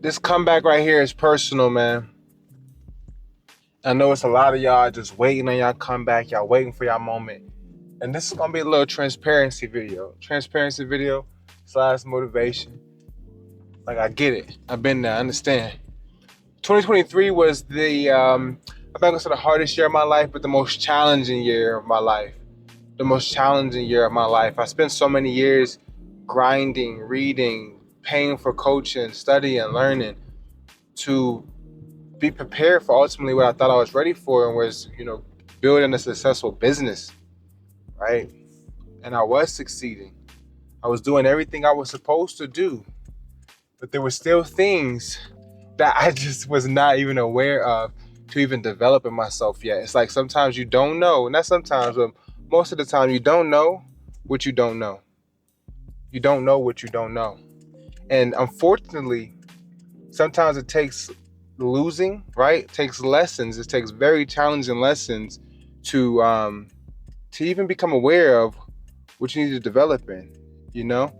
This comeback right here is personal, man. I know it's a lot of y'all just waiting on y'all comeback. Y'all waiting for y'all moment. And this is gonna be a little transparency video. Transparency video slash motivation. Like I get it. I've been there. I understand. 2023 was I'm not gonna say the hardest year of my life, but the most challenging year of my life. The most challenging year of my life. I spent so many years grinding, reading, paying for coaching, studying, learning to be prepared for ultimately what I thought I was ready for and was, building a successful business, right? And I was succeeding. I was doing everything I was supposed to do, but there were still things that I just was not even aware of to even develop in myself yet. It's like sometimes you don't know, not sometimes, but most of the time you don't know what you don't know. You don't know what you don't know. And unfortunately, sometimes it takes losing, right? It takes lessons. It takes very challenging lessons to even become aware of what you need to develop in, you know?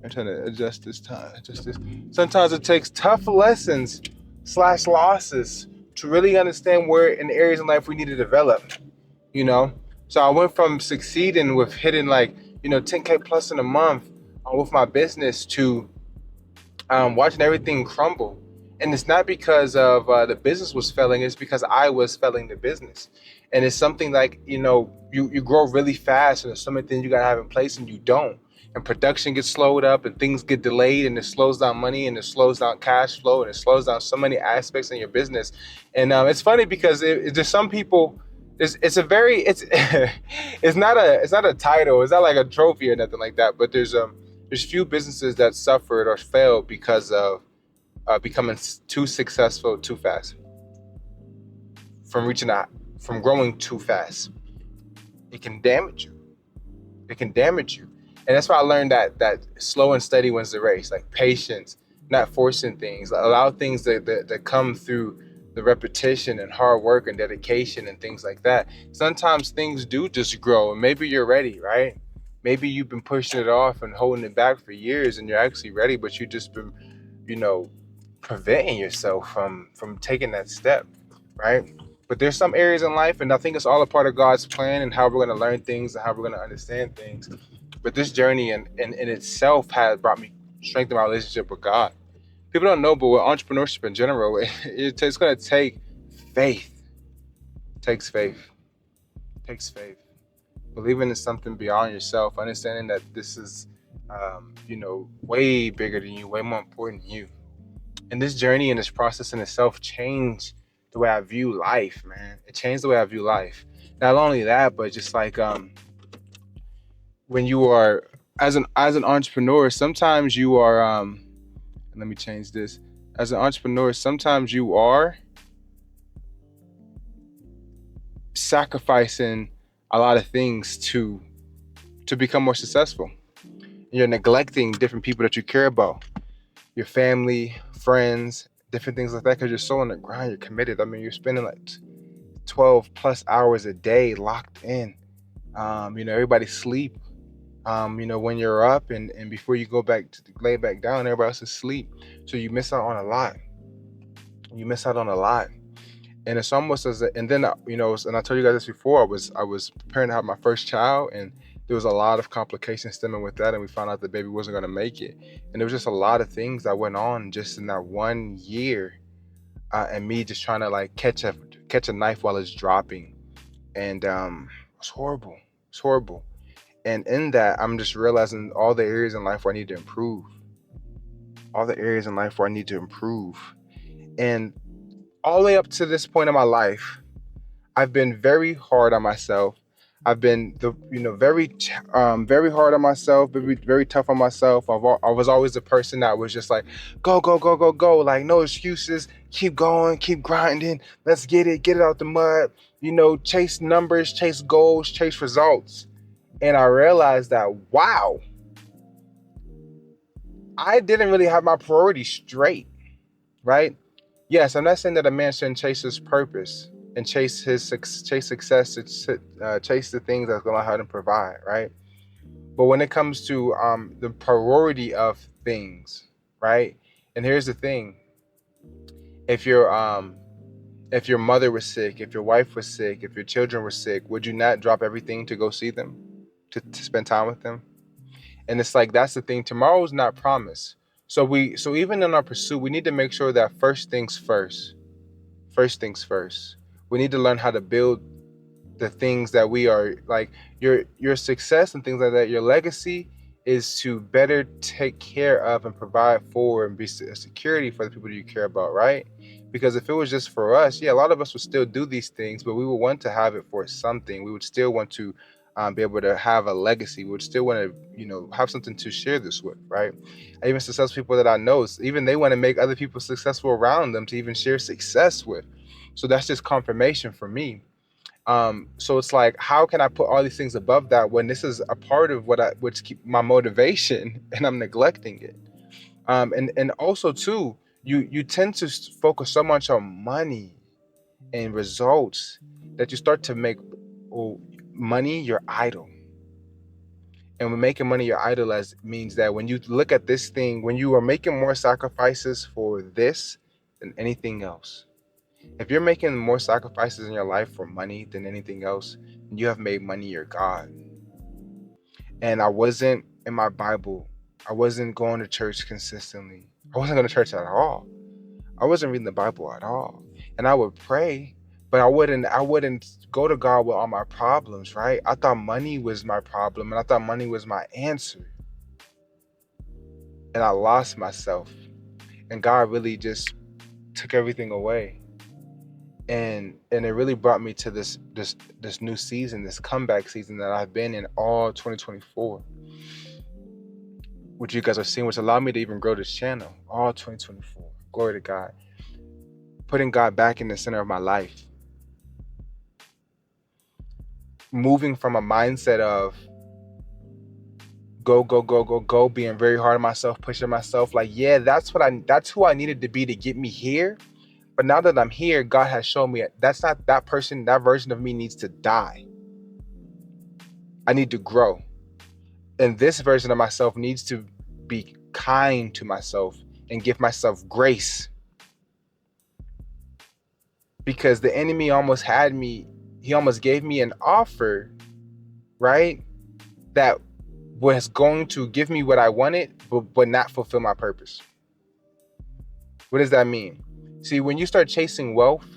I'm trying to adjust this time. Adjust this. Sometimes it takes tough lessons slash losses to really understand where in areas in life we need to develop, you know? So I went from succeeding with hitting 10K plus in a month with my business to watching everything crumble. And it's not because of the business was failing, it's because I was failing the business. And it's something like, you grow really fast and there's so many things you got to have in place and you don't. And production gets slowed up and things get delayed and it slows down money and it slows down cash flow and it slows down so many aspects in your business. And it's funny because there's some people, it's a very, it's, it's not a title, it's not like a trophy or nothing like that, but there's few businesses that suffered or failed because of becoming too successful too fast, from reaching out, from growing too fast. It can damage you. It can damage you, and that's why I learned that slow and steady wins the race. Like patience, not forcing things. Allow things that come through the repetition and hard work and dedication and things like that. Sometimes things do just grow, and maybe you're ready, right? Maybe you've been pushing it off and holding it back for years, and you're actually ready, but you just been, you know, preventing yourself from taking that step, right? But there's some areas in life, and I think it's all a part of God's plan and how we're going to learn things and how we're going to understand things. But this journey in itself has brought me strength in my relationship with God. People don't know, but with entrepreneurship in general, it's going to take faith. It takes faith. It takes faith. Believing in something beyond yourself, understanding that this is, way bigger than you, way more important than you. And this journey and this process in itself changed the way I view life, man. It changed the way I view life. Not only that, but just like when you are as an entrepreneur, sometimes you are let me change this. As an entrepreneur, sometimes you are sacrificing a lot of things to become more successful. You're neglecting different people that you care about, your family, friends, different things like that, because you're so on the grind, you're committed. I mean, you're spending like 12 plus hours a day locked in. Everybody sleep. When you're up and before you go back to lay back down, everybody else is asleep. So you miss out on a lot. You miss out on a lot. And it's almost as a, and then and I told you guys this before. I was preparing to have my first child, and there was a lot of complications stemming with that, and we found out the baby wasn't going to make it, and there was just a lot of things that went on just in that 1 year, and me just trying to like catch a knife while it's dropping, and it's horrible. It's horrible. And in that, I'm just realizing all the areas in life where I need to improve, all the areas in life where I need to improve, and all the way up to this point in my life, I've been very hard on myself. I've been very hard on myself, very tough on myself. I was always the person that was just like, go, go, go, go, go. Like no excuses. Keep going, keep grinding. Let's get it out the mud. Chase numbers, chase goals, chase results. And I realized that, wow, I didn't really have my priorities straight, right? Yes, I'm not saying that a man shouldn't chase his purpose and chase success, chase the things that's gonna help him provide, right? But when it comes to the priority of things, right? And here's the thing. if your mother was sick, if your wife was sick, if your children were sick, would you not drop everything to go see them, to spend time with them? And it's like, that's the thing. Tomorrow's not promised. So even in our pursuit, we need to make sure that first things first. First things first. We need to learn how to build the things that we are like, your success and things like that. Your legacy is to better take care of and provide for and be a security for the people that you care about, right? Because if it was just for us, yeah, a lot of us would still do these things, but we would want to have it for something. We would still want to be able to have a legacy. We would still want to, have something to share this with, right? Even successful people that I know, even they want to make other people successful around them to even share success with. So that's just confirmation for me. So it's like, how can I put all these things above that when this is a part of which keep my motivation, and I'm neglecting it? And also too, you tend to focus so much on money and results that you start to make, oh, money your idol. And when making money your idol, as means that when you look at this thing, when you are making more sacrifices for this than anything else, if you're making more sacrifices in your life for money than anything else, you have made money your God. And I wasn't in my Bible. I wasn't going to church consistently. I wasn't going to church at all. I wasn't reading the Bible at all. And I would pray, but I wouldn't go to God with all my problems, right? I thought money was my problem, and I thought money was my answer. And I lost myself. And God really just took everything away. And it really brought me to this new season, this comeback season that I've been in all 2024, which you guys are seeing, which allowed me to even grow this channel all 2024. Glory to God. Putting God back in the center of my life. Moving from a mindset of go, go, go, go, go, being very hard on myself, pushing myself. Like, yeah, that's who I needed to be to get me here. But now that I'm here, God has shown me that's not that person, that version of me needs to die. I need to grow. And this version of myself needs to be kind to myself and give myself grace. Because the enemy almost had me, he almost gave me an offer, right? That was going to give me what I wanted, but not fulfill my purpose. What does that mean? See, when you start chasing wealth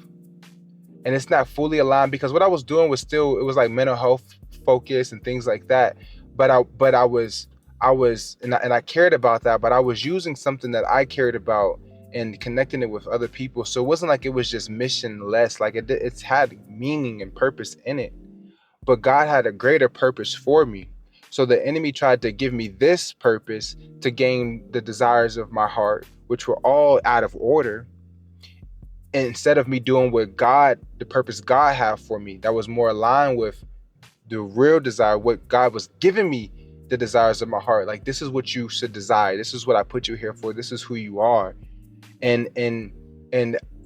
and it's not fully aligned, because what I was doing was still, it was like mental health focus and things like that. But I was and I cared about that, but I was using something that I cared about and connecting it with other people. So it wasn't like it was just missionless. Like it's had meaning and purpose in it. But God had a greater purpose for me. So the enemy tried to give me this purpose to gain the desires of my heart, which were all out of order. And instead of me doing what God, the purpose God had for me, that was more aligned with the real desire, what God was giving me, the desires of my heart. Like, this is what you should desire. This is what I put you here for. This is who you are. And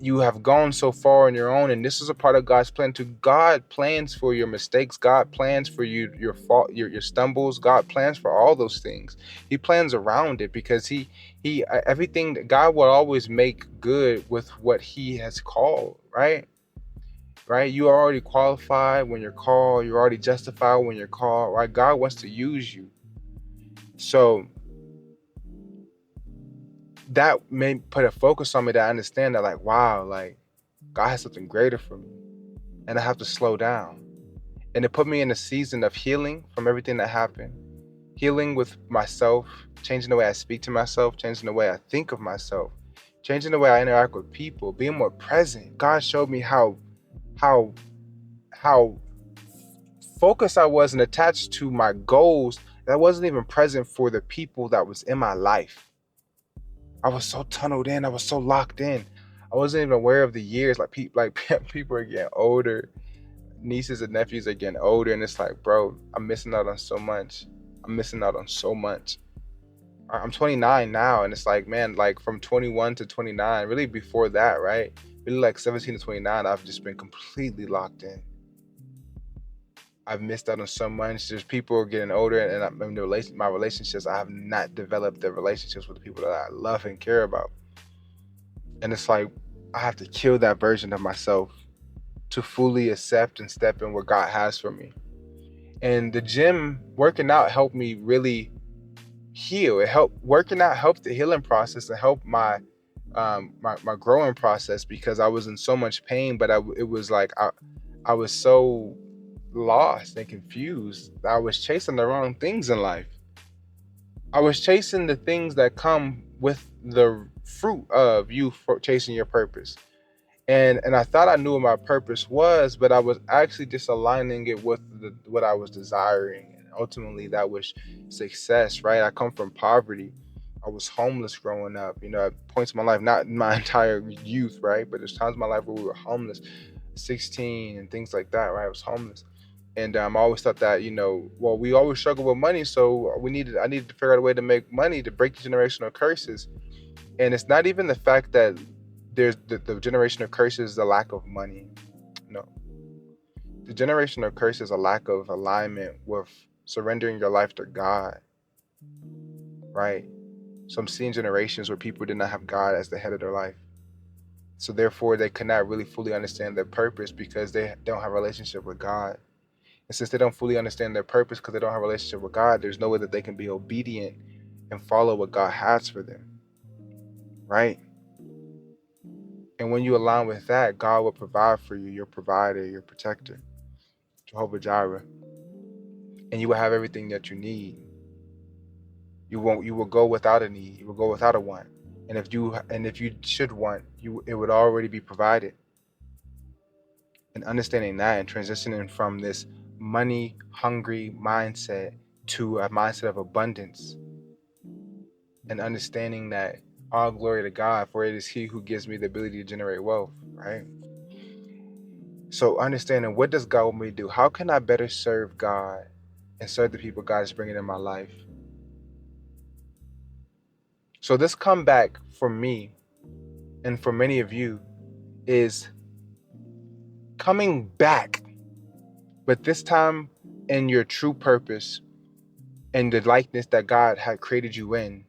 you have gone so far on your own, and this is a part of God's plan too. God plans for your mistakes. God plans for you, your fault, your stumbles. God plans for all those things. He plans around it, because he everything, God will always make good with what he has called, right? You are already qualified when you're called. You're already justified when you're called, right? God wants to use you. So that may put a focus on me, that I understand that, like, wow, like, God has something greater for me, and I have to slow down. And it put me in a season of healing from everything that happened, healing with myself, changing the way I speak to myself, changing the way I think of myself, changing the way I interact with people, being more present. God showed me how focused I was and attached to my goals, that I wasn't even present for the people that was in my life. I was so tunneled in. I was so locked in. I wasn't even aware of the years. Like people are getting older. Nieces and nephews are getting older, and it's like, bro, I'm missing out on so much. I'm missing out on so much. I'm 29 now, and it's like, man, like from 21 to 29, really before that, right? Really like 17 to 29, I've just been completely locked in. I've missed out on so much. There's people getting older, and my relationships, I have not developed the relationships with the people that I love and care about. And it's like, I have to kill that version of myself to fully accept and step in what God has for me. And the gym, working out, helped me really heal. Working out helped the healing process and helped my growing process, because I was in so much pain, but it was like I was so lost and confused. I was chasing the wrong things in life. I was chasing the things that come with the fruit of you for chasing your purpose. And I thought I knew what my purpose was, but I was actually just aligning it with what I was desiring. And ultimately that was success, right? I come from poverty. I was homeless growing up, at points in my life, not in my entire youth, right? But there's times in my life where we were homeless, 16 and things like that, right? I was homeless. And I always thought that, well, we always struggle with money, so I needed to figure out a way to make money to break the generational curses. And it's not even the fact that there's the generational curse is the lack of money. No, the generational curse is a lack of alignment with surrendering your life to God, right? So I'm seeing generations where people did not have God as the head of their life, so therefore they cannot really fully understand their purpose because they don't have a relationship with God. And since they don't fully understand their purpose because they don't have a relationship with God, there's no way that they can be obedient and follow what God has for them, right? And when you align with that, God will provide for you, your provider, your protector, Jehovah Jireh, and you will have everything that you need. You will go without a need. You will go without a want. And if you should want, it would already be provided. And understanding that and transitioning from this money hungry mindset to a mindset of abundance, and understanding that all glory to God, for it is He who gives me the ability to generate wealth, right? So understanding, what does God want me to do? How can I better serve God and serve the people God is bringing in my life? So this comeback for me and for many of you is coming back, but this time in your true purpose and the likeness that God had created you in,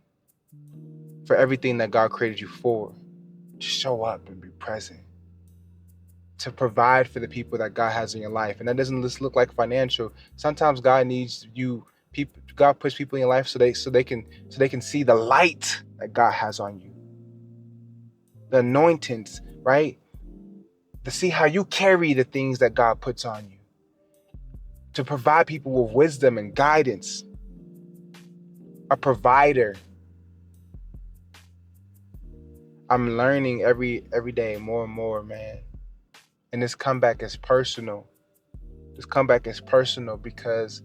for everything that God created you for, to show up and be present, to provide for the people that God has in your life. And that doesn't just look like financial. Sometimes God needs you. God puts people in your life so they can see the light that God has on you, the anointings, right? To see how you carry the things that God puts on you, to provide people with wisdom and guidance, a provider. I'm learning every day more and more, man. And this comeback is personal. This comeback is personal because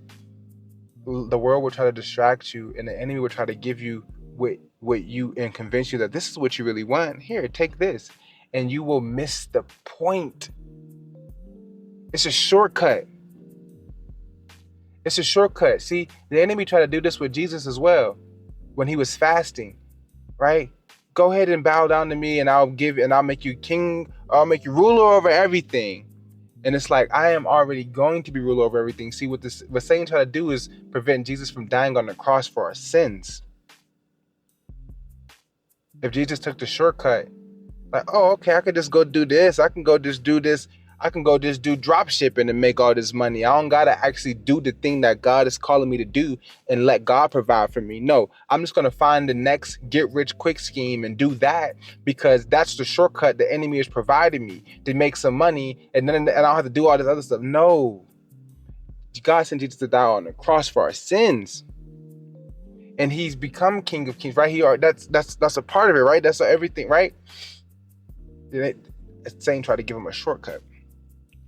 the world will try to distract you, and the enemy will try to give you what you and convince you that this is what you really want. Here, take this, and you will miss the point. It's a shortcut. It's a shortcut. See, the enemy tried to do this with Jesus as well when he was fasting, right? Go ahead and bow down to me, and I'll make you king. I'll make you ruler over everything. And it's like, I am already going to be ruler over everything. See, what Satan tried to do is prevent Jesus from dying on the cross for our sins. If Jesus took the shortcut, like, oh, okay, I could just go do this. I can go just do this. I can go just do drop shipping and make all this money. I don't gotta actually do the thing that God is calling me to do and let God provide for me. No, I'm just gonna find the next get rich quick scheme and do that because that's the shortcut the enemy is providing me to make some money, and then I don't have to do all this other stuff. No, God sent Jesus to die on the cross for our sins, and He's become King of Kings, right? That's a part of it, right? That's everything, right? Satan tried to give him a shortcut.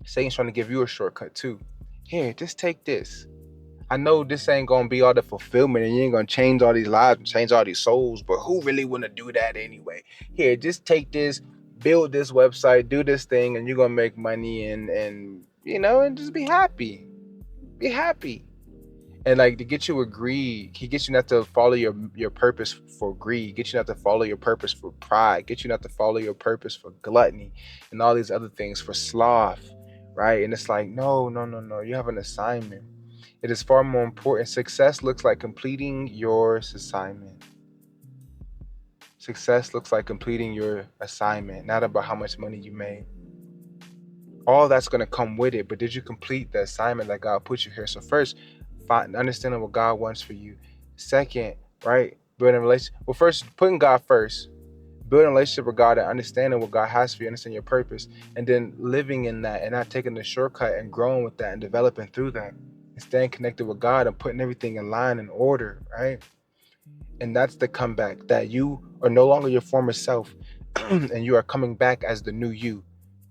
Satan's trying to give you a shortcut too. Here, just take this. I know this ain't gonna be all the fulfillment, and you ain't gonna change all these lives and change all these souls, but who really wanna do that anyway? Here, just take this, build this website, do this thing, and you're gonna make money and just be happy. Be happy. And like, to get you a greed, he gets you not to follow your purpose for greed, get you not to follow your purpose for pride, get you not to follow your purpose for gluttony and all these other things, for sloth, right? And it's like, no, you have an assignment. It is far more important. Success looks like completing your assignment. Success looks like completing your assignment, not about how much money you made. All that's going to come with it, but did you complete the assignment that God put you here? So first, find understanding what God wants for you. Second, right, building a relationship. Well, first, putting God first, building a relationship with God and understanding what God has for you, understand your purpose, and then living in that and not taking the shortcut and growing with that and developing through that and staying connected with God and putting everything in line and order, right? And that's the comeback, that you are no longer your former self and you are coming back as the new you.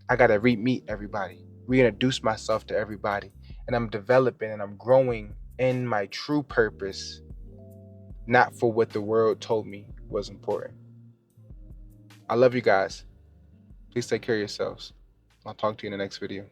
I got to re-meet everybody, reintroduce myself to everybody, and I'm developing and I'm growing in my true purpose, not for what the world told me was important. I love you guys. Please take care of yourselves. I'll talk to you in the next video.